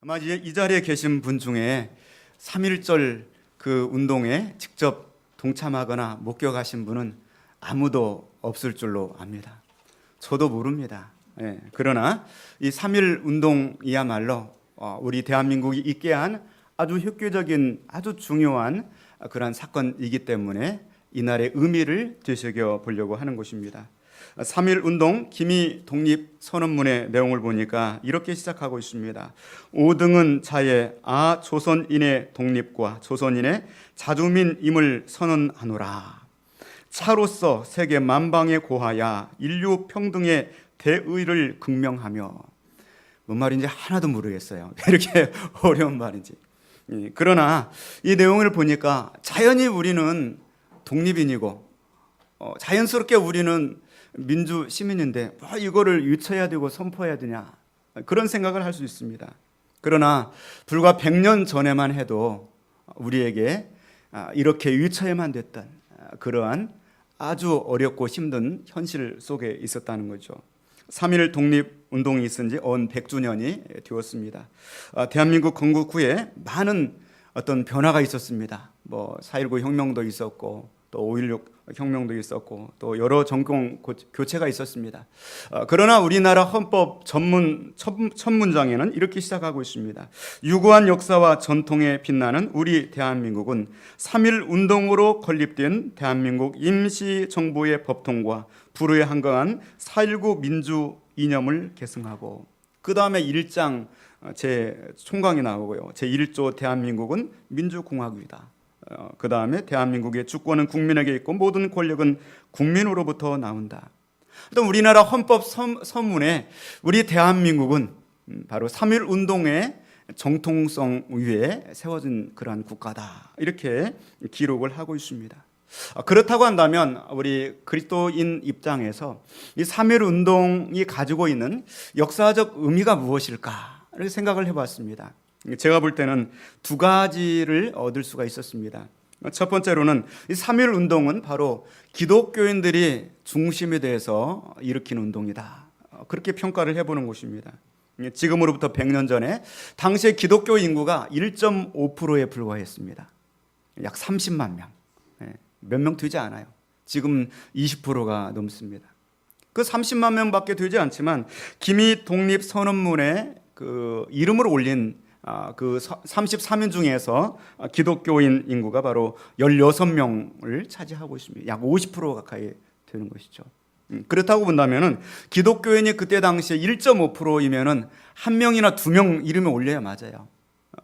아마 이 자리에 계신 분 중에 3.1절 그 운동에 직접 동참하거나 목격하신 분은 아무도 없을 줄로 압니다. 저도 모릅니다. 예, 그러나 이 3.1 운동이야말로 우리 대한민국이 있게 한 아주 획기적인 아주 중요한 그러한 사건이기 때문에 이날의 의미를 되새겨 보려고 하는 것입니다. 3.1 운동 기미 독립 선언문의 내용을 보니까 이렇게 시작하고 있습니다. 5등은 자의 조선인의 독립과 조선인의 자주민임을 선언하노라. 차로서 세계 만방에 고하야 인류 평등의 대의를 극명하며. 뭔 말인지 하나도 모르겠어요. 이렇게 어려운 말인지. 그러나 이 내용을 보니까 자연히 우리는 독립인이고 자연스럽게 우리는 민주 시민인데 이거를 유쳐해야 되고 선포해야 되냐, 그런 생각을 할 수 있습니다. 그러나 불과 100년 전에만 해도 우리에게 이렇게 유쳐야만 됐던 그러한 아주 어렵고 힘든 현실 속에 있었다는 거죠. 3.1 독립운동이 있은 지 언 100주년이 되었습니다. 대한민국 건국 후에 많은 어떤 변화가 있었습니다. 4.19 혁명도 있었고 또 5.16 혁명도 있었고 또 여러 정권 교체가 있었습니다. 그러나 우리나라 헌법 첫 문장에는 이렇게 시작하고 있습니다. 유구한 역사와 전통에 빛나는 우리 대한민국은 3.1 운동으로 건립된 대한민국 임시정부의 법통과 불후에 한강한 4.19 민주 이념을 계승하고, 그 다음에 1장 제 총강이 나오고요. 제1조 대한민국은 민주공화국이다. 그 다음에 대한민국의 주권은 국민에게 있고 모든 권력은 국민으로부터 나온다. 또 우리나라 헌법 서문에 우리 대한민국은 바로 3.1 운동의 정통성 위에 세워진 그러한 국가다, 이렇게 기록을 하고 있습니다. 그렇다고 한다면 우리 그리스도인 입장에서 이 3.1 운동이 가지고 있는 역사적 의미가 무엇일까, 이렇게 생각을 해봤습니다. 제가 볼 때는 두 가지를 얻을 수가 있었습니다. 첫 번째로는 이 3.1 운동은 바로 기독교인들이 중심이 돼서 일으킨 운동이다, 그렇게 평가를 해보는 것입니다. 지금으로부터 100년 전에 당시에 기독교 인구가 1.5%에 불과했습니다. 약 30만 명, 몇 명 되지 않아요. 지금 20%가 넘습니다. 그 30만 명밖에 되지 않지만 기미 독립 선언문에 그 이름을 올린 그 33인 중에서 기독교인 인구가 바로 16명을 차지하고 있습니다. 약 50% 가까이 되는 것이죠. 그렇다고 본다면은 기독교인이 그때 당시에 1.5%이면은 한 명이나 두 명 이름을 올려야 맞아요.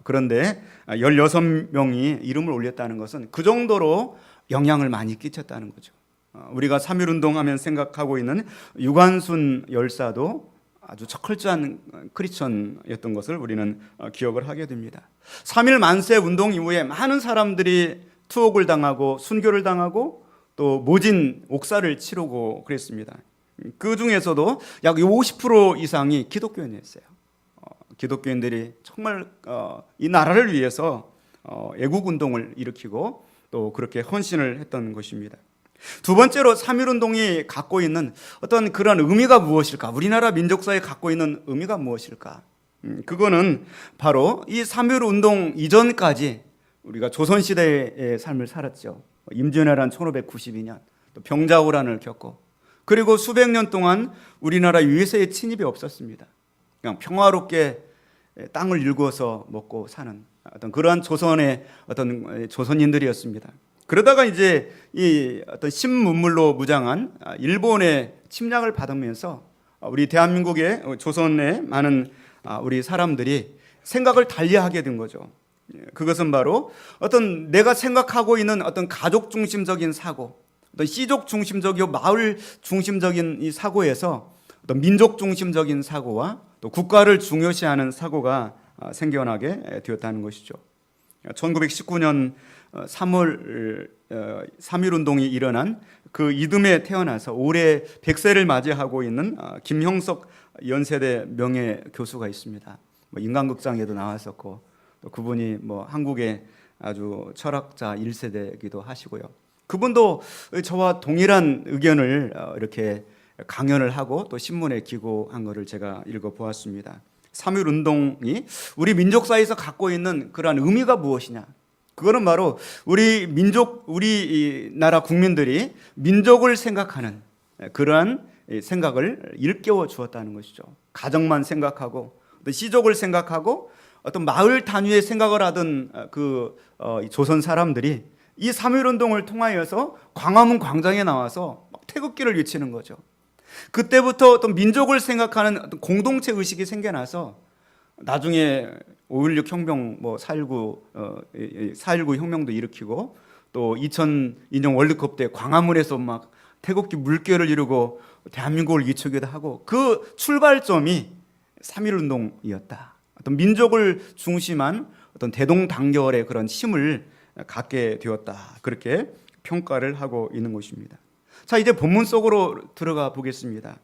그런데 16명이 이름을 올렸다는 것은 그 정도로 영향을 많이 끼쳤다는 거죠. 우리가 3.1 운동하면 생각하고 있는 유관순 열사도 아주 척컬주한 크리스천이었던 것을 우리는 기억을 하게 됩니다. 3.1 만세 운동 이후에 많은 사람들이 투옥을 당하고 순교를 당하고 또 모진 옥사를 치르고 그랬습니다. 그 중에서도 약 50% 이상이 기독교인이었어요. 기독교인들이 정말 이 나라를 위해서 애국 운동을 일으키고 또 그렇게 헌신을 했던 것입니다. 두 번째로 3.1 운동이 갖고 있는 어떤 그런 의미가 무엇일까? 우리나라 민족사에 갖고 있는 의미가 무엇일까? 그거는 바로 이 3.1 운동 이전까지 우리가 조선시대의 삶을 살았죠. 임진왜란 1592년, 또 병자호란을 겪고, 그리고 수백 년 동안 우리나라 외세의 침입이 없었습니다. 그냥 평화롭게 땅을 일구어서 먹고 사는 어떤 그러한 조선의 어떤 조선인들이었습니다. 그러다가 이제 이 어떤 신문물로 무장한 일본의 침략을 받으면서 우리 대한민국의 조선의 많은 우리 사람들이 생각을 달리하게 된 거죠. 그것은 바로 어떤 내가 생각하고 있는 어떤 가족 중심적인 사고, 어떤 씨족 중심적이고 마을 중심적인 이 사고에서 어떤 민족 중심적인 사고와 또 국가를 중요시하는 사고가 생겨나게 되었다는 것이죠. 1919년 3월 3.1 운동이 일어난 그 이듬해 태어나서 올해 100세를 맞이하고 있는 김형석 연세대 명예교수가 있습니다. 인간극장에도 나왔었고 또 그분이 한국의 아주 철학자 1세대이기도 하시고요. 그분도 저와 동일한 의견을 이렇게 강연을 하고 또 신문에 기고한 것을 제가 읽어보았습니다. 3.1운동이 우리 민족사회에서 갖고 있는 그러한 의미가 무엇이냐? 그거는 바로 우리 민족, 우리 나라 국민들이 민족을 생각하는 그러한 생각을 일깨워 주었다는 것이죠. 가정만 생각하고 시족을 생각하고 어떤 마을 단위의 생각을 하던 조선 사람들이 이 3.1운동을 통하여서 광화문 광장에 나와서 막 태극기를 외치는 거죠. 그때부터 어떤 민족을 생각하는 어떤 공동체 의식이 생겨나서 나중에 5.16 혁명, 4.19 혁명도 일으키고 또 2002년 월드컵 때 광화문에서 막 태극기 물결을 이루고 대한민국을 이끌기도 하고 그 출발점이 3.1운동이었다. 어떤 민족을 중심한 어떤 대동단결의 그런 힘을 갖게 되었다. 그렇게 평가를 하고 있는 것입니다. 자, 이제 본문 속으로 들어가 보겠습니다.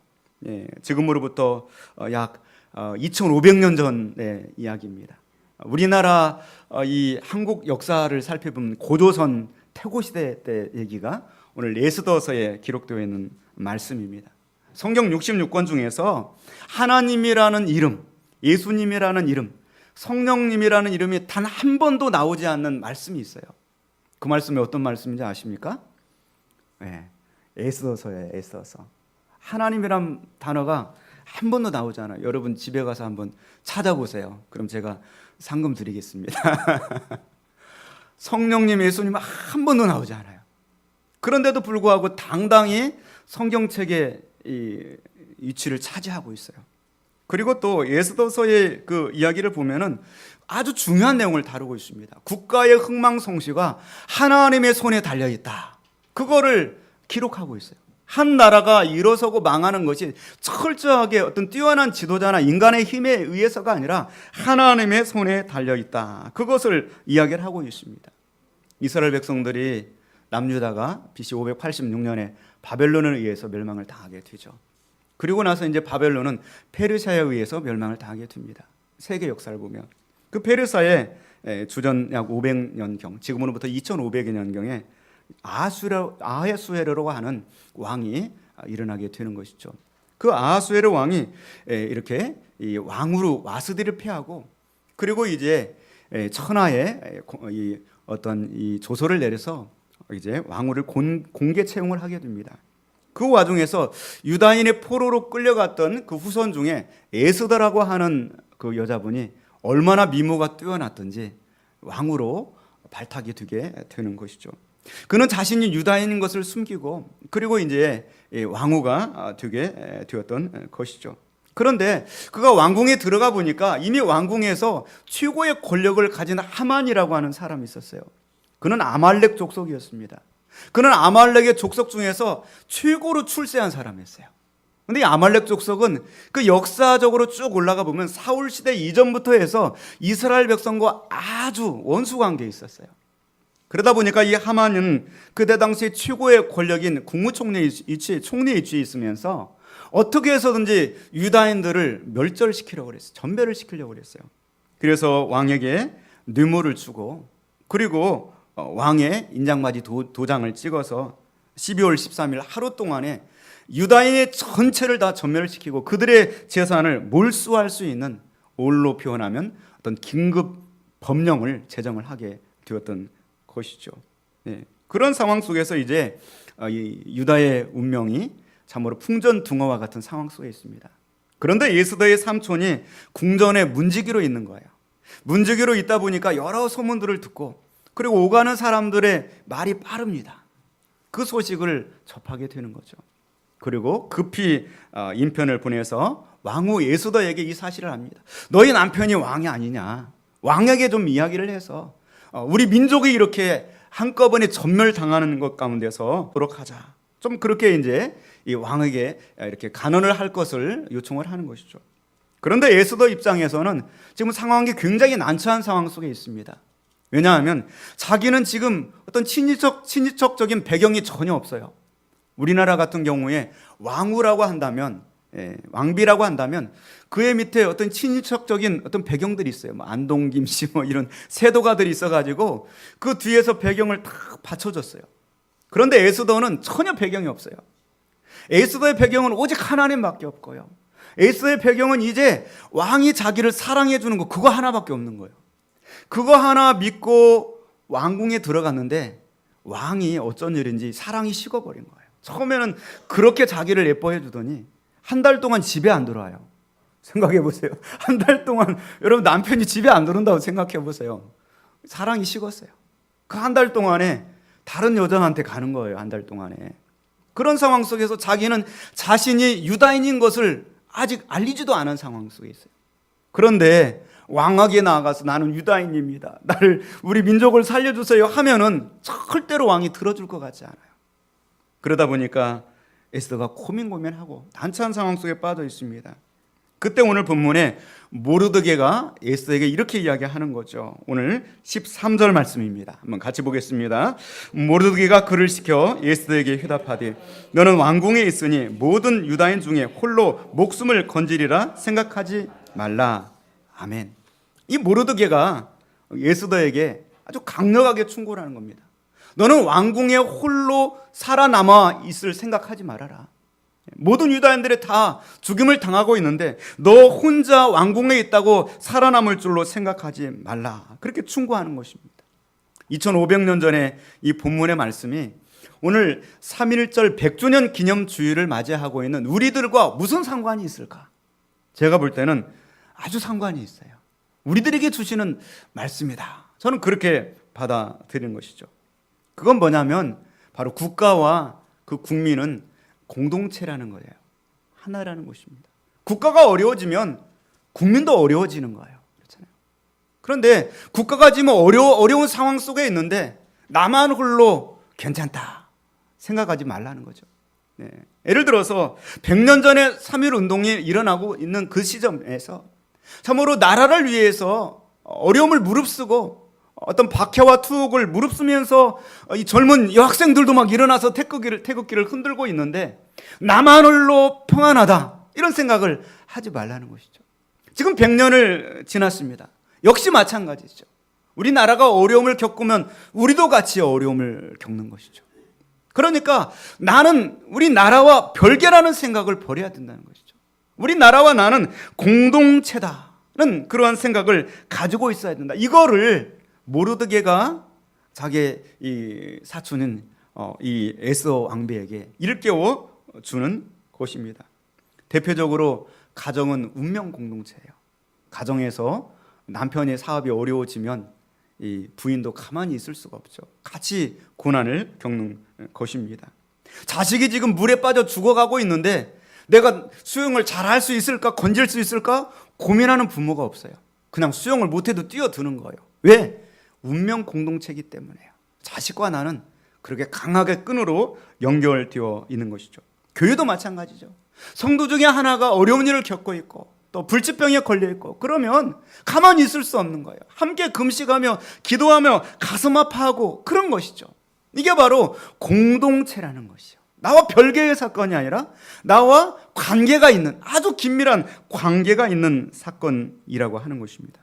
지금으로부터 약 2500년 전의 이야기입니다. 우리나라 이 한국 역사를 살펴보면 고조선 태고시대 때 얘기가 오늘 에스더서에 기록되어 있는 말씀입니다. 성경 66권 중에서 하나님이라는 이름, 예수님이라는 이름, 성령님이라는 이름이 단 한 번도 나오지 않는 말씀이 있어요. 그 말씀이 어떤 말씀인지 아십니까? 에스더서예요. 에스더서. 하나님이란 단어가 한 번도 나오지 않아요. 여러분 집에 가서 한번 찾아보세요. 그럼 제가 상금 드리겠습니다. 성령님, 예수님 한 번도 나오지 않아요. 그런데도 불구하고 당당히 성경책의 이 위치를 차지하고 있어요. 그리고 또 에스더서의 그 이야기를 보면은 아주 중요한 내용을 다루고 있습니다. 국가의 흥망성쇠가 하나님의 손에 달려 있다. 그거를 기록하고 있어요. 한 나라가 일어서고 망하는 것이 철저하게 어떤 뛰어난 지도자나 인간의 힘에 의해서가 아니라 하나님의 손에 달려 있다. 그것을 이야기를 하고 있습니다. 이스라엘 백성들이 남유다가 BC 586년에 바벨론에 의해서 멸망을 당하게 되죠. 그리고 나서 이제 바벨론은 페르시아에 의해서 멸망을 당하게 됩니다. 세계 역사를 보면 그 페르시아의 주전 약 500년경, 지금으로부터 2500년경에 아하수에르라고 하는 왕이 일어나게 되는 것이죠. 그 아하수에르 왕이 이렇게 이 왕으로 와스디를 패하고 그리고 이제 천하에 어떤 이 조서를 내려서 이제 왕후를 공개 채용을 하게 됩니다. 그 와중에서 유다인의 포로로 끌려갔던 그 후손 중에 에스더라고 하는 그 여자분이 얼마나 미모가 뛰어났던지 왕으로 발탁이 되게 되는 것이죠. 그는 자신이 유다인인 것을 숨기고 그리고 이제 왕후가 되게 되었던 것이죠. 그런데 그가 왕궁에 들어가 보니까 이미 왕궁에서 최고의 권력을 가진 하만이라고 하는 사람이 있었어요. 그는 아말렉 족속이었습니다. 그는 아말렉의 족속 중에서 최고로 출세한 사람이었어요. 그런데 이 아말렉 족속은 그 역사적으로 쭉 올라가 보면 사울 시대 이전부터 해서 이스라엘 백성과 아주 원수 관계에 있었어요. 그러다 보니까 이 하만은 그때 당시 최고의 권력인 국무총리 총리 위치에 있으면서 어떻게 해서든지 유다인들을 멸절시키려고 그랬어요. 전멸을 시키려고 그랬어요. 그래서 왕에게 뇌물을 주고 그리고 왕의 인장맞이 도장을 찍어서 12월 13일 하루 동안에 유다인의 전체를 다 전멸시키고 그들의 재산을 몰수할 수 있는 올로 표현하면 어떤 긴급 법령을 제정을 하게 되었던 것이죠. 그런 상황 속에서 이제 이 유다의 운명이 참으로 풍전등화와 같은 상황 속에 있습니다. 그런데 에스더의 삼촌이 궁전에 문지기로 있는 거예요. 문지기로 있다 보니까 여러 소문들을 듣고 그리고 오가는 사람들의 말이 빠릅니다. 그 소식을 접하게 되는 거죠. 그리고 급히 인편을 보내서 왕후 에스더에게 이 사실을 합니다. 너희 남편이 왕이 아니냐. 왕에게 좀 이야기를 해서 우리 민족이 이렇게 한꺼번에 전멸당하는 것 가운데서 도록 하자. 좀 그렇게 이제 이 왕에게 이렇게 간언을 할 것을 요청을 하는 것이죠. 그런데 에스더 입장에서는 지금 상황이 굉장히 난처한 상황 속에 있습니다. 왜냐하면 자기는 지금 어떤 친인척적인 배경이 전혀 없어요. 우리나라 같은 경우에 왕후라고 한다면, 왕비라고 한다면 그의 밑에 어떤 친인척적인 어떤 배경들이 있어요. 뭐 안동 김씨 이런 세도가들이 있어가지고 그 뒤에서 배경을 딱 받쳐줬어요. 그런데 에스더는 전혀 배경이 없어요. 에스더의 배경은 오직 하나님밖에 없고요. 에스더의 배경은 이제 왕이 자기를 사랑해 주는 거, 그거 하나밖에 없는 거예요. 그거 하나 믿고 왕궁에 들어갔는데 왕이 어쩐 일인지 사랑이 식어버린 거예요. 처음에는 그렇게 자기를 예뻐해 주더니 한 달 동안 집에 안 들어와요. 생각해 보세요. 한 달 동안 여러분 남편이 집에 안 들어온다고 생각해 보세요. 사랑이 식었어요. 그 한 달 동안에 다른 여자한테 가는 거예요. 한 달 동안에. 그런 상황 속에서 자기는 자신이 유다인인 것을 아직 알리지도 않은 상황 속에 있어요. 그런데 왕에게 나아가서 나는 유다인입니다, 나를, 우리 민족을 살려주세요 하면은 절대로 왕이 들어줄 것 같지 않아요. 그러다 보니까 에스더가 고민하고 난처한 상황 속에 빠져 있습니다. 그때 오늘 본문에 모르드게가 에스더에게 이렇게 이야기하는 거죠. 오늘 13절 말씀입니다. 한번 같이 보겠습니다. 모르드게가 그를 시켜 에스더에게 회답하되 너는 왕궁에 있으니 모든 유다인 중에 홀로 목숨을 건지리라 생각하지 말라. 아멘. 이 모르드게가 에스더에게 아주 강력하게 충고를 하는 겁니다. 너는 왕궁에 홀로 살아남아 있을 생각하지 말아라. 모든 유다인들이 다 죽임을 당하고 있는데 너 혼자 왕궁에 있다고 살아남을 줄로 생각하지 말라. 그렇게 충고하는 것입니다. 2500년 전에 이 본문의 말씀이 오늘 3.1절 100주년 기념주일을 맞이하고 있는 우리들과 무슨 상관이 있을까? 제가 볼 때는 아주 상관이 있어요. 우리들에게 주시는 말씀이다. 저는 그렇게 받아들이는 것이죠. 그건 뭐냐면 바로 국가와 그 국민은 공동체라는 거예요. 하나라는 것입니다. 국가가 어려워지면 국민도 어려워지는 거예요. 그렇잖아요. 그런데 국가가 지금 어려운 상황 속에 있는데 나만 홀로 괜찮다 생각하지 말라는 거죠. 네. 예를 들어서 100년 전에 3.1 운동이 일어나고 있는 그 시점에서 참으로 나라를 위해서 어려움을 무릅쓰고 어떤 박해와 투옥을 무릅쓰면서 이 젊은 여학생들도 막 일어나서 태극기를 흔들고 있는데 나만 홀로 평안하다 이런 생각을 하지 말라는 것이죠. 지금 100년을 지났습니다. 역시 마찬가지죠. 우리나라가 어려움을 겪으면 우리도 같이 어려움을 겪는 것이죠. 그러니까 나는 우리나라와 별개라는 생각을 버려야 된다는 것이죠. 우리나라와 나는 공동체다는 그러한 생각을 가지고 있어야 된다. 이거를 모르드게가 자기의 이 사촌인 이 에스더 왕비에게 일깨워 주는 것입니다. 대표적으로 가정은 운명 공동체예요. 가정에서 남편의 사업이 어려워지면 이 부인도 가만히 있을 수가 없죠. 같이 고난을 겪는 것입니다. 자식이 지금 물에 빠져 죽어가고 있는데 내가 수영을 잘할 수 있을까, 건질 수 있을까 고민하는 부모가 없어요. 그냥 수영을 못해도 뛰어드는 거예요. 왜? 운명 공동체이기 때문에요. 자식과 나는 그렇게 강하게 끈으로 연결되어 있는 것이죠. 교회도 마찬가지죠. 성도 중에 하나가 어려운 일을 겪고 있고 또 불치병에 걸려 있고 그러면 가만히 있을 수 없는 거예요. 함께 금식하며 기도하며 가슴 아파하고 그런 것이죠. 이게 바로 공동체라는 것이요. 나와 별개의 사건이 아니라 나와 관계가 있는, 아주 긴밀한 관계가 있는 사건이라고 하는 것입니다.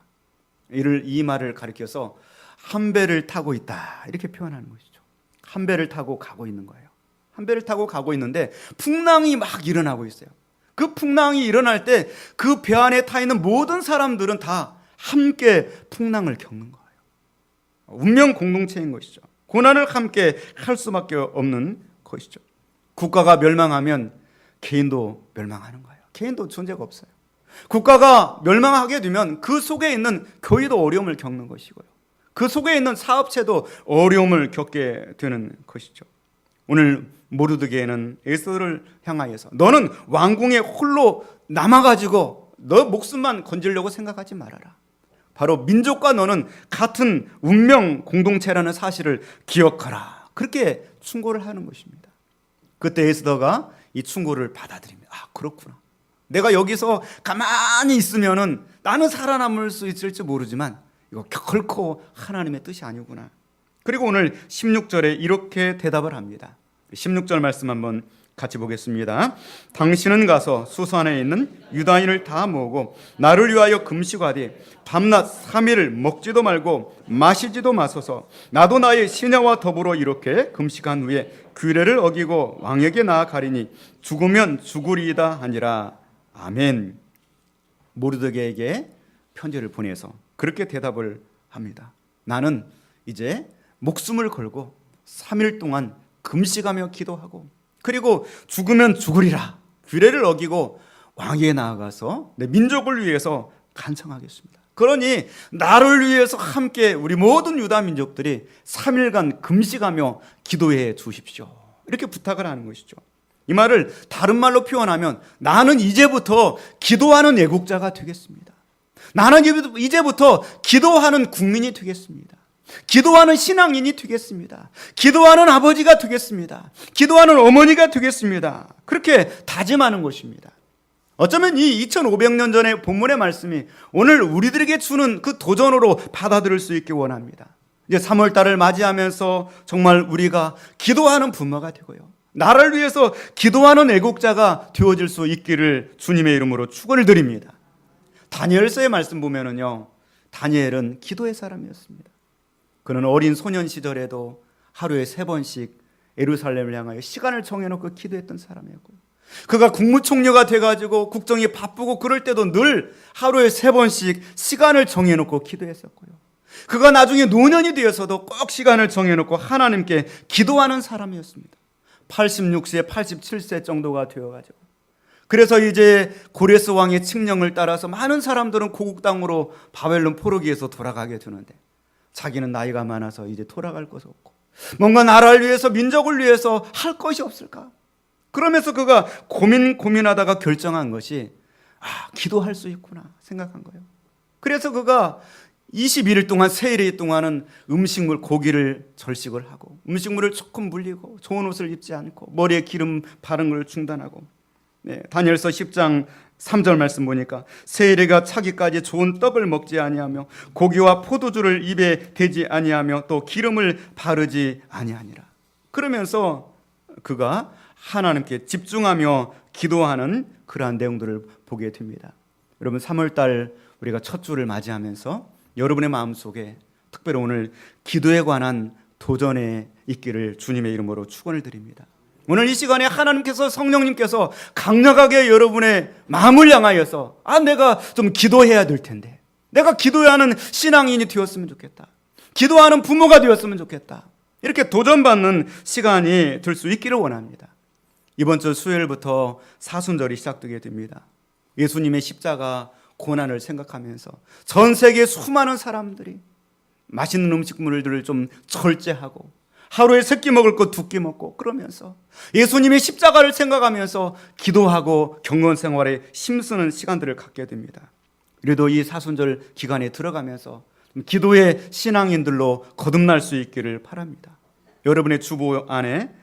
이 말을 가리켜서 한 배를 타고 있다 이렇게 표현하는 것이죠. 한 배를 타고 가고 있는 거예요. 한 배를 타고 가고 있는데 풍랑이 막 일어나고 있어요. 그 풍랑이 일어날 때 그 배 안에 타 있는 모든 사람들은 다 함께 풍랑을 겪는 거예요. 운명 공동체인 것이죠. 고난을 함께 할 수밖에 없는 것이죠. 국가가 멸망하면 개인도 멸망하는 거예요. 개인도 존재가 없어요. 국가가 멸망하게 되면 그 속에 있는 교회도 어려움을 겪는 것이고요. 그 속에 있는 사업체도 어려움을 겪게 되는 것이죠. 오늘 모르드게는 에스더를 향하여서 너는 왕궁에 홀로 남아가지고 너 목숨만 건지려고 생각하지 말아라. 바로 민족과 너는 같은 운명 공동체라는 사실을 기억하라. 그렇게 충고를 하는 것입니다. 그때 에스더가 이 충고를 받아들입니다. 아, 그렇구나. 내가 여기서 가만히 있으면은 나는 살아남을 수 있을지 모르지만 이거 결코 하나님의 뜻이 아니구나. 그리고 오늘 16절에 이렇게 대답을 합니다. 16절 말씀 한번 같이 보겠습니다. 당신은 가서 수산에 있는 유다인을 다 모으고 나를 위하여 금식하되 밤낮 3일을 먹지도 말고 마시지도 마소서. 나도 나의 시녀와 더불어 이렇게 금식한 후에 규례를 어기고 왕에게 나아가리니 죽으면 죽으리이다 하니라. 아멘. 모르드게에게 편지를 보내서 그렇게 대답을 합니다. 나는 이제 목숨을 걸고 3일 동안 금식하며 기도하고 그리고 죽으면 죽으리라 규례를 어기고 왕위에 나아가서 내 민족을 위해서 간청하겠습니다. 그러니 나를 위해서 함께 우리 모든 유다 민족들이 3일간 금식하며 기도해 주십시오. 이렇게 부탁을 하는 것이죠. 이 말을 다른 말로 표현하면 나는 이제부터 기도하는 애국자가 되겠습니다. 나는 이제부터 기도하는 국민이 되겠습니다. 기도하는 신앙인이 되겠습니다. 기도하는 아버지가 되겠습니다. 기도하는 어머니가 되겠습니다. 그렇게 다짐하는 것입니다. 어쩌면 이 2500년 전의 본문의 말씀이 오늘 우리들에게 주는 그 도전으로 받아들일 수 있게 원합니다. 이제 3월달을 맞이하면서 정말 우리가 기도하는 부모가 되고요, 나를 위해서 기도하는 애국자가 되어질 수 있기를 주님의 이름으로 축원을 드립니다. 다니엘서의 말씀 보면은요, 다니엘은 기도의 사람이었습니다. 그는 어린 소년 시절에도 하루에 3번씩 예루살렘을 향하여 시간을 정해놓고 기도했던 사람이었고요, 그가 국무총리가 돼가지고 국정이 바쁘고 그럴 때도 늘 하루에 3번씩 시간을 정해놓고 기도했었고요, 그가 나중에 노년이 되어서도 꼭 시간을 정해놓고 하나님께 기도하는 사람이었습니다. 86세, 87세 정도가 되어가지고 그래서 이제 고레스 왕의 칙령을 따라서 많은 사람들은 고국 땅으로 바벨론 포로기에서 돌아가게 되는데 자기는 나이가 많아서 이제 돌아갈 것이 없고 뭔가 나라를 위해서 민족을 위해서 할 것이 없을까? 그러면서 그가 고민하다가 결정한 것이 기도할 수 있구나 생각한 거예요. 그래서 그가 21일 동안, 세일 동안은 음식물, 고기를 절식을 하고 음식물을 조금 물리고 좋은 옷을 입지 않고 머리에 기름 바른 걸 중단하고, 다니엘서 10장 3절 말씀 보니까 세일이가 차기까지 좋은 떡을 먹지 아니하며 고기와 포도주를 입에 대지 아니하며 또 기름을 바르지 아니하니라. 그러면서 그가 하나님께 집중하며 기도하는 그러한 내용들을 보게 됩니다. 여러분, 3월달 우리가 첫 주를 맞이하면서 여러분의 마음속에 특별히 오늘 기도에 관한 도전에 있기를 주님의 이름으로 축원을 드립니다. 오늘 이 시간에 하나님께서, 성령님께서 강력하게 여러분의 마음을 향하여서 내가 좀 기도해야 될 텐데, 내가 기도하는 신앙인이 되었으면 좋겠다, 기도하는 부모가 되었으면 좋겠다, 이렇게 도전받는 시간이 될 수 있기를 원합니다. 이번 주 수요일부터 사순절이 시작되게 됩니다. 예수님의 십자가 고난을 생각하면서 전 세계 수많은 사람들이 맛있는 음식물들을 좀 절제하고 하루에 3끼 먹을 거 2끼 먹고 그러면서 예수님의 십자가를 생각하면서 기도하고 경건 생활에 힘쓰는 시간들을 갖게 됩니다. 그래도 이 사순절 기간에 들어가면서 기도의 신앙인들로 거듭날 수 있기를 바랍니다. 여러분의 주보 안에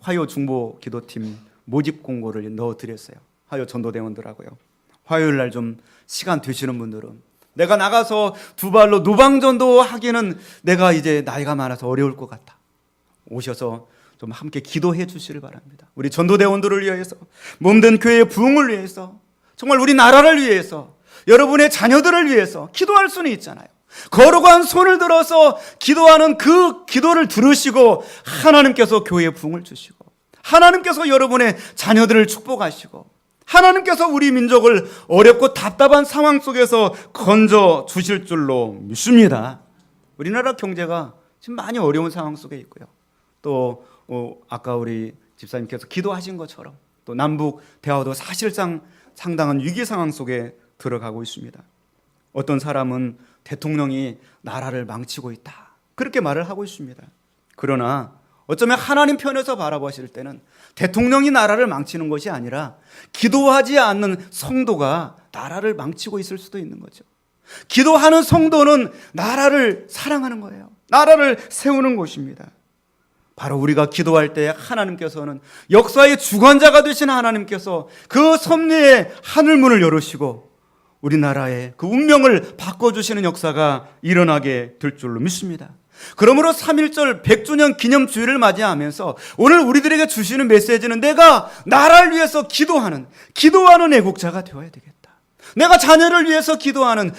화요 중보 기도팀 모집 공고를 넣어드렸어요. 화요 전도대원들하고요. 화요일 날 좀 시간 되시는 분들은 내가 나가서 2발로 노방전도 하기는 내가 이제 나이가 많아서 어려울 것 같다, 오셔서 좀 함께 기도해 주시길 바랍니다. 우리 전도대원들을 위해서, 몸된 교회의 부흥을 위해서, 정말 우리 나라를 위해서, 여러분의 자녀들을 위해서 기도할 수는 있잖아요. 거룩한 손을 들어서 기도하는 그 기도를 들으시고 하나님께서 교회에 부흥을 주시고 하나님께서 여러분의 자녀들을 축복하시고 하나님께서 우리 민족을 어렵고 답답한 상황 속에서 건져 주실 줄로 믿습니다. 우리나라 경제가 지금 많이 어려운 상황 속에 있고요, 또 아까 우리 집사님께서 기도하신 것처럼 또 남북 대화도 사실상 상당한 위기 상황 속에 들어가고 있습니다. 어떤 사람은 대통령이 나라를 망치고 있다, 그렇게 말을 하고 있습니다. 그러나 어쩌면 하나님 편에서 바라보실 때는 대통령이 나라를 망치는 것이 아니라 기도하지 않는 성도가 나라를 망치고 있을 수도 있는 거죠. 기도하는 성도는 나라를 사랑하는 거예요. 나라를 세우는 것입니다. 바로 우리가 기도할 때 하나님께서는, 역사의 주관자가 되신 하나님께서 그 섭리의 하늘문을 열으시고 우리나라의 그 운명을 바꿔주시는 역사가 일어나게 될 줄로 믿습니다. 그러므로 3.1절 100주년 기념주일을 맞이하면서 오늘 우리들에게 주시는 메시지는 내가 나라를 위해서 기도하는 애국자가 되어야 되겠다, 내가 자녀를 위해서 기도하는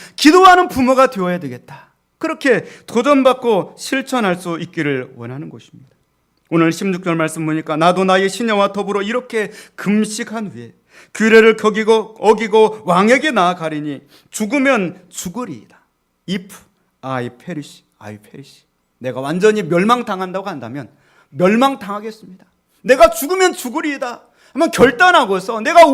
부모가 되어야 되겠다, 그렇게 도전받고 실천할 수 있기를 원하는 것입니다. 오늘 16절 말씀 보니까 나도 나의 시녀와 더불어 이렇게 금식한 후에 규례를 어기고 왕에게 나아가리니 죽으면 죽으리이다. If I perish, I perish. 내가 완전히 멸망당한다고 한다면 멸망당하겠습니다. 내가 죽으면 죽으리이다. 한번 결단하고서 내가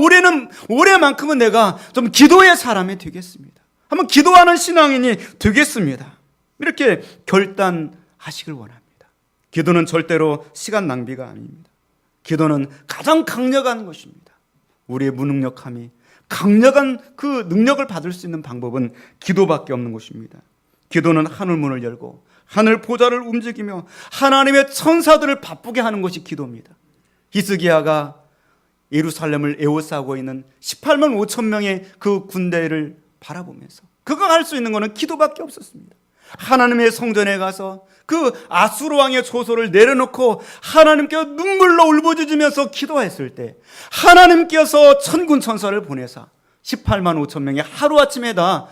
올해만큼은 내가 좀 기도의 사람이 되겠습니다. 한번 기도하는 신앙인이 되겠습니다. 이렇게 결단하시길 원합니다. 기도는 절대로 시간 낭비가 아닙니다. 기도는 가장 강력한 것입니다. 우리의 무능력함이 강력한 그 능력을 받을 수 있는 방법은 기도밖에 없는 것입니다. 기도는 하늘문을 열고 하늘 보좌를 움직이며 하나님의 천사들을 바쁘게 하는 것이 기도입니다. 히스기야가 예루살렘을 에워싸고 있는 18만 5천 명의 그 군대를 바라보면서 그가 할 수 있는 것은 기도밖에 없었습니다. 하나님의 성전에 가서 그 아수르 왕의 조소를 내려놓고 하나님께 눈물로 울부짖으면서 기도했을 때 하나님께서 천군 천사를 보내사 18만 5천 명이 하루아침에 다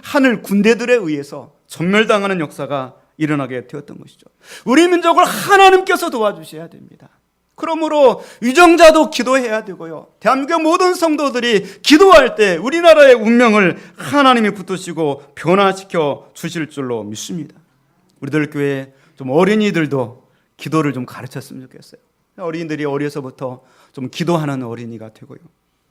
하늘 군대들에 의해서 전멸당하는 역사가 일어나게 되었던 것이죠. 우리 민족을 하나님께서 도와주셔야 됩니다. 그러므로 유정자도 기도해야 되고요. 대한민국 모든 성도들이 기도할 때 우리나라의 운명을 하나님이 붙드시고 변화시켜 주실 줄로 믿습니다. 우리들 교회 좀 어린이들도 기도를 좀 가르쳤으면 좋겠어요. 어린이들이 어려서부터 좀 기도하는 어린이가 되고요.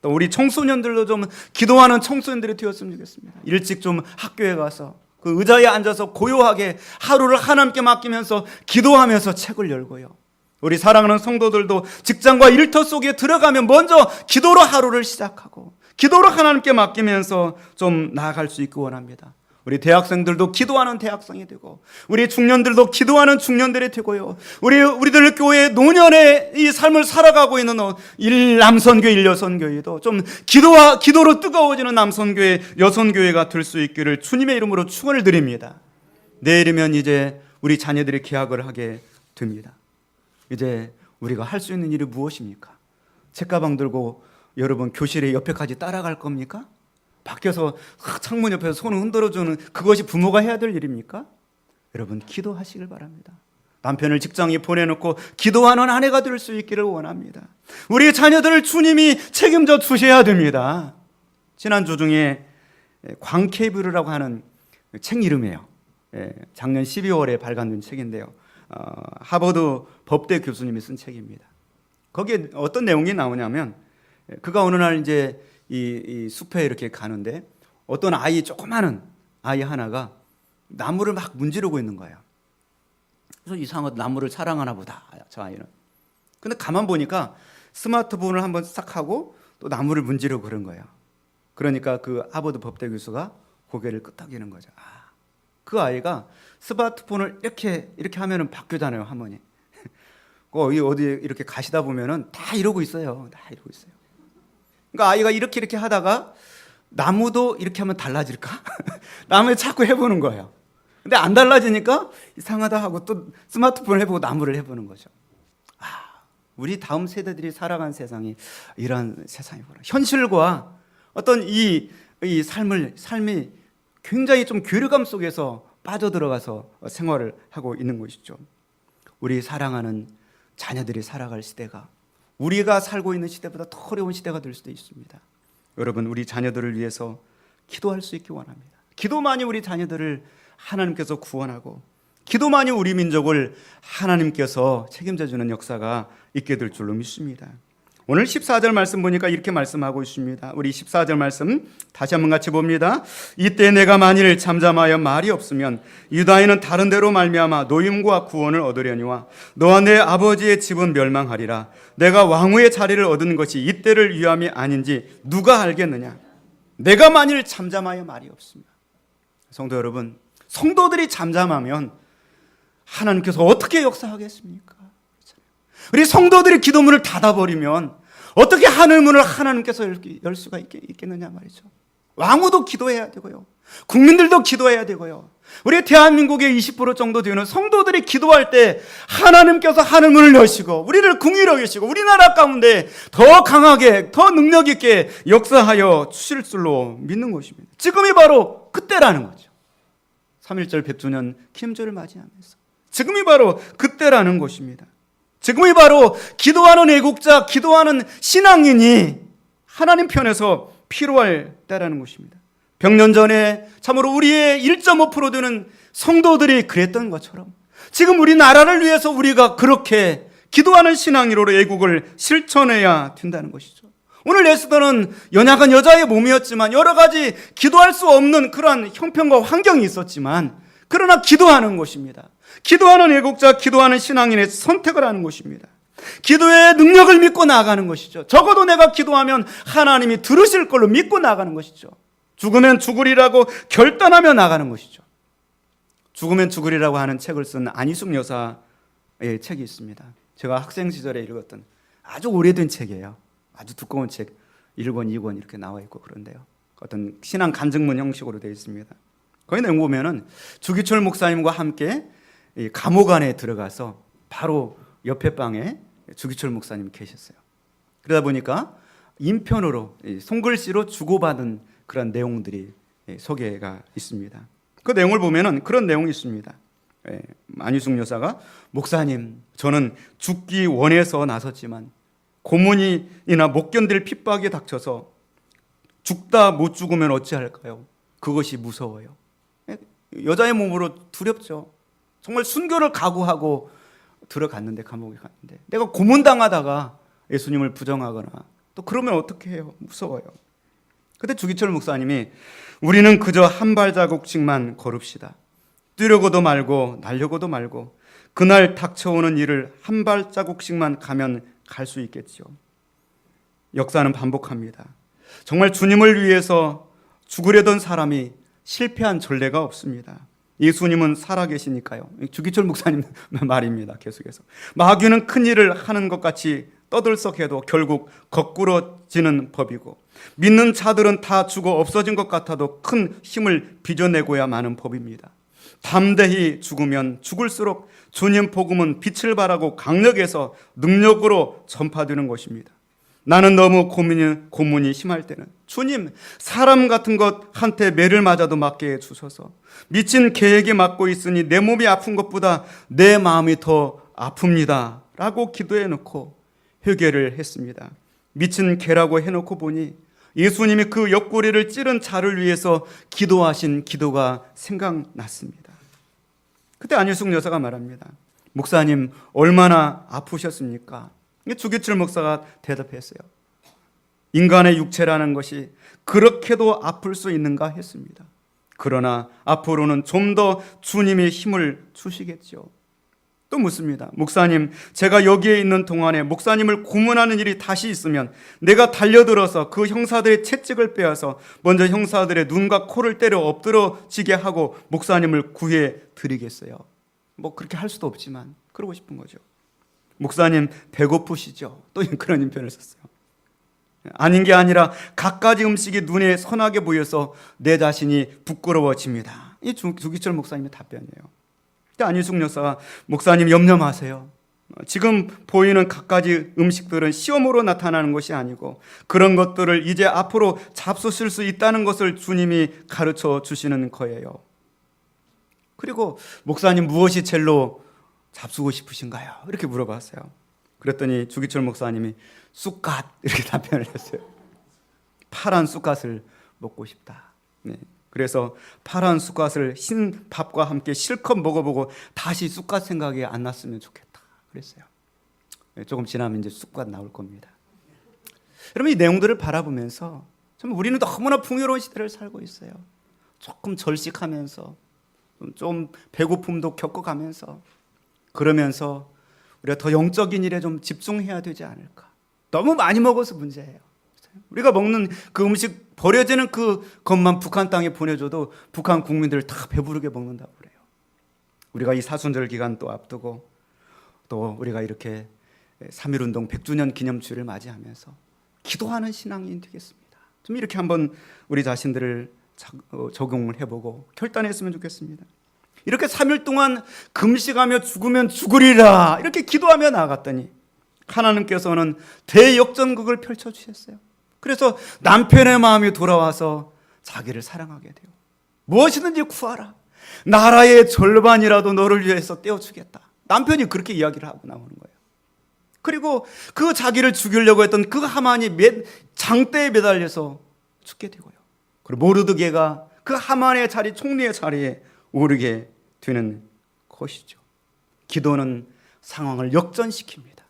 또 우리 청소년들도 좀 기도하는 청소년들이 되었으면 좋겠습니다. 일찍 좀 학교에 가서 그 의자에 앉아서 고요하게 하루를 하나님께 맡기면서 기도하면서 책을 열고요. 우리 사랑하는 성도들도 직장과 일터 속에 들어가면 먼저 기도로 하루를 시작하고 기도로 하나님께 맡기면서 좀 나아갈 수 있기 원합니다. 우리 대학생들도 기도하는 대학생이 되고 우리 중년들도 기도하는 중년들이 되고요. 우리들 교회 노년의 이 삶을 살아가고 있는 남선교회, 일여선교회도 좀 기도로 뜨거워지는 남선교회, 여선교회가 될 수 있기를 주님의 이름으로 축원을 드립니다. 내일이면 이제 우리 자녀들이 개학을 하게 됩니다. 이제 우리가 할 수 있는 일이 무엇입니까? 책가방 들고 여러분 교실에 옆에까지 따라갈 겁니까? 밖에서 창문 옆에서 손을 흔들어주는 그것이 부모가 해야 될 일입니까? 여러분 기도하시길 바랍니다. 남편을 직장에 보내놓고 기도하는 아내가 될 수 있기를 원합니다. 우리 자녀들을 주님이 책임져 주셔야 됩니다. 지난주 중에 광케이브르라고 하는 책 이름이에요. 작년 12월에 발간된 책인데요. 하버드 법대 교수님이 쓴 책입니다. 거기에 어떤 내용이 나오냐면 그가 어느 날 이제 이 숲에 이렇게 가는데 어떤 조그마한 아이 하나가 나무를 막 문지르고 있는 거예요. 그래서 이상하게 나무를 사랑하나 보다, 저 아이는. 근데 가만 보니까 스마트폰을 한번 싹 하고 또 나무를 문지르고 그런 거예요. 그러니까 그 하버드 법대 교수가 고개를 끄덕이는 거죠. 그 아이가 스마트폰을 이렇게 하면은 바뀌잖아요, 화면이. 어디 이렇게 가시다 보면은 다 이러고 있어요. 다 이러고 있어요. 그러니까 아이가 이렇게 하다가 나무도 이렇게 하면 달라질까? 나무에 자꾸 해보는 거예요. 근데 안 달라지니까 이상하다 하고 또 스마트폰을 해보고 나무를 해보는 거죠. 우리 다음 세대들이 살아간 세상이 이런 세상이구나. 현실과 어떤 이 삶이 굉장히 좀 괴리감 속에서 빠져들어가서 생활을 하고 있는 것이죠. 우리 사랑하는 자녀들이 살아갈 시대가 우리가 살고 있는 시대보다 더 어려운 시대가 될 수도 있습니다. 여러분 우리 자녀들을 위해서 기도할 수 있기 원합니다. 기도만이 우리 자녀들을 하나님께서 구원하고 기도만이 우리 민족을 하나님께서 책임져 주는 역사가 있게 될 줄로 믿습니다. 오늘 14절 말씀 보니까 이렇게 말씀하고 있습니다. 우리 14절 말씀 다시 한번 같이 봅니다. 이때 내가 만일 잠잠하여 말이 없으면 유다인은 다른 데로 말미암아 노임과 구원을 얻으려니와 너와 내 아버지의 집은 멸망하리라. 내가 왕후의 자리를 얻은 것이 이때를 위함이 아닌지 누가 알겠느냐. 내가 만일 잠잠하여 말이 없으면. 성도 여러분, 성도들이 잠잠하면 하나님께서 어떻게 역사하겠습니까? 우리 성도들이 기도문을 닫아버리면 어떻게 하늘문을 하나님께서 열 수가 있겠느냐 말이죠. 왕후도 기도해야 되고요. 국민들도 기도해야 되고요. 우리 대한민국의 20% 정도 되는 성도들이 기도할 때 하나님께서 하늘문을 여시고 우리를 긍휼히 여기시고 우리나라 가운데 더 강하게 더 능력 있게 역사하여 주실 줄로 믿는 것입니다. 지금이 바로 그때라는 거죠. 3.1절 100주년 기념절을 맞이하면서 지금이 바로 그때라는 것입니다. 지금이 바로 기도하는 애국자, 기도하는 신앙인이 하나님 편에서 필요할 때라는 것입니다. 100년 전에 참으로 우리의 1.5% 되는 성도들이 그랬던 것처럼 지금 우리 나라를 위해서 우리가 그렇게 기도하는 신앙인으로 애국을 실천해야 된다는 것이죠. 오늘 에스더는 연약한 여자의 몸이었지만 여러 가지 기도할 수 없는 그러한 형편과 환경이 있었지만 그러나 기도하는 것입니다. 기도하는 애국자, 기도하는 신앙인의 선택을 하는 것입니다. 기도의 능력을 믿고 나아가는 것이죠. 적어도 내가 기도하면 하나님이 들으실 걸로 믿고 나아가는 것이죠. 죽으면 죽으리라고 결단하며 나가는 것이죠. 죽으면 죽으리라고 하는 책을 쓴 안희숙 여사의 책이 있습니다. 제가 학생 시절에 읽었던 아주 오래된 책이에요. 아주 두꺼운 책 1권, 2권 이렇게 나와 있고 그런데요. 어떤 신앙 간증문 형식으로 되어 있습니다. 거기 내용 보면은 주기철 목사님과 함께 감옥 안에 들어가서 바로 옆에 방에 주기철 목사님이 계셨어요. 그러다 보니까 인편으로 손글씨로 주고받은 그런 내용들이 소개가 있습니다. 그 내용을 보면은 그런 내용이 있습니다. 안희숙 여사가 목사님, 저는 죽기 원해서 나섰지만 고문이나 못 견딜 핍박에 닥쳐서 죽다 못 죽으면 어찌할까요? 그것이 무서워요. 여자의 몸으로 두렵죠. 정말 순교를 각오하고 들어갔는데, 감옥에 갔는데 내가 고문당하다가 예수님을 부정하거나 또 그러면 어떻게 해요? 무서워요. 그때 주기철 목사님이 우리는 그저 한 발자국씩만 걸읍시다. 뛰려고도 말고 날려고도 말고 그날 닥쳐오는 일을 한 발자국씩만 가면 갈 수 있겠죠. 역사는 반복합니다. 정말 주님을 위해서 죽으려던 사람이 실패한 전례가 없습니다. 예수님은 살아계시니까요. 주기철 목사님 말입니다. 계속해서 마귀는 큰 일을 하는 것 같이 떠들썩해도 결국 거꾸러지는 법이고 믿는 자들은 다 죽어 없어진 것 같아도 큰 힘을 빚어내고야 마는 법입니다. 담대히 죽으면 죽을수록 주님 복음은 빛을 발하고 강력해서 능력으로 전파되는 것입니다. 나는 너무 고문이 심할 때는 주님, 사람 같은 것한테 매를 맞아도 맞게 해주셔서 미친 개에게 맞고 있으니 내 몸이 아픈 것보다 내 마음이 더 아픕니다 라고 기도해놓고 회개를 했습니다. 미친 개라고 해놓고 보니 예수님이 그 옆구리를 찌른 자를 위해서 기도하신 기도가 생각났습니다. 그때 안희숙 여사가 말합니다. 목사님, 얼마나 아프셨습니까? 주기철 목사가 대답했어요. 인간의 육체라는 것이 그렇게도 아플 수 있는가 했습니다. 그러나 앞으로는 좀 더 주님이 힘을 주시겠죠. 또 묻습니다. 목사님, 제가 여기에 있는 동안에 목사님을 고문하는 일이 다시 있으면 내가 달려들어서 그 형사들의 채찍을 빼앗아 먼저 형사들의 눈과 코를 때려 엎드러지게 하고 목사님을 구해 드리겠어요. 뭐 그렇게 할 수도 없지만 그러고 싶은 거죠. 목사님, 배고프시죠? 또 그런 인편을 썼어요. 아닌 게 아니라 갖가지 음식이 눈에 선하게 보여서 내 자신이 부끄러워집니다. 이 주기철 목사님의 답변이에요. 안희숙 여사가 목사님 염려 마세요. 지금 보이는 갖가지 음식들은 시험으로 나타나는 것이 아니고 그런 것들을 이제 앞으로 잡수실 수 있다는 것을 주님이 가르쳐 주시는 거예요. 그리고 목사님 무엇이 제일로 잡수고 싶으신가요? 이렇게 물어봤어요. 그랬더니 주기철 목사님이 쑥갓 이렇게 답변을 했어요. 파란 쑥갓을 먹고 싶다. 네. 그래서 파란 쑥갓을 흰 밥과 함께 실컷 먹어보고 다시 쑥갓 생각이 안 났으면 좋겠다 그랬어요. 조금 지나면 이제 쑥갓 나올 겁니다. 여러분, 이 내용들을 바라보면서 참 우리는 너무나 풍요로운 시대를 살고 있어요. 조금 절식하면서 좀 배고픔도 겪어가면서 그러면서 우리가 더 영적인 일에 좀 집중해야 되지 않을까. 너무 많이 먹어서 문제예요. 우리가 먹는 그 음식 버려지는 그것만 북한 땅에 보내줘도 북한 국민들을 다 배부르게 먹는다고 그래요. 우리가 이 사순절 기간 또 앞두고 또 우리가 이렇게 3.1운동 100주년 기념주일을 맞이하면서 기도하는 신앙인 되겠습니다. 좀 이렇게 한번 우리 자신들을 적용을 해보고 결단했으면 좋겠습니다. 이렇게 3일 동안 금식하며 죽으면 죽으리라 이렇게 기도하며 나아갔더니 하나님께서는 대역전극을 펼쳐주셨어요. 그래서 남편의 마음이 돌아와서 자기를 사랑하게 돼요. 무엇이든지 구하라. 나라의 절반이라도 너를 위해서 떼어주겠다. 남편이 그렇게 이야기를 하고 나오는 거예요. 그리고 그 자기를 죽이려고 했던 그 하만이 장대에 매달려서 죽게 되고요. 그리고 모르드게가 그 하만의 자리, 총리의 자리에 오르게 되는 것이죠. 기도는 상황을 역전시킵니다.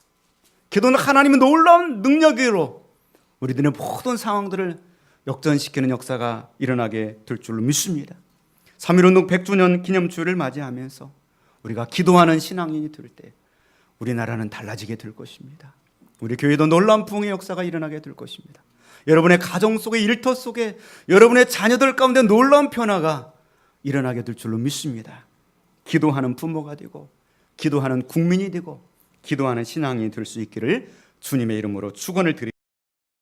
기도는 하나님의 놀라운 능력으로 우리들의 모든 상황들을 역전시키는 역사가 일어나게 될 줄로 믿습니다. 3.1운동 100주년 기념주를 맞이하면서 우리가 기도하는 신앙인이 될 때 우리나라는 달라지게 될 것입니다. 우리 교회도 놀라운 부흥의 역사가 일어나게 될 것입니다. 여러분의 가정 속에, 일터 속에, 여러분의 자녀들 가운데 놀라운 변화가 일어나게 될 줄로 믿습니다. 기도하는 부모가 되고, 기도하는 국민이 되고, 기도하는 신앙이 될 수 있기를 주님의 이름으로 축원을 드립니다.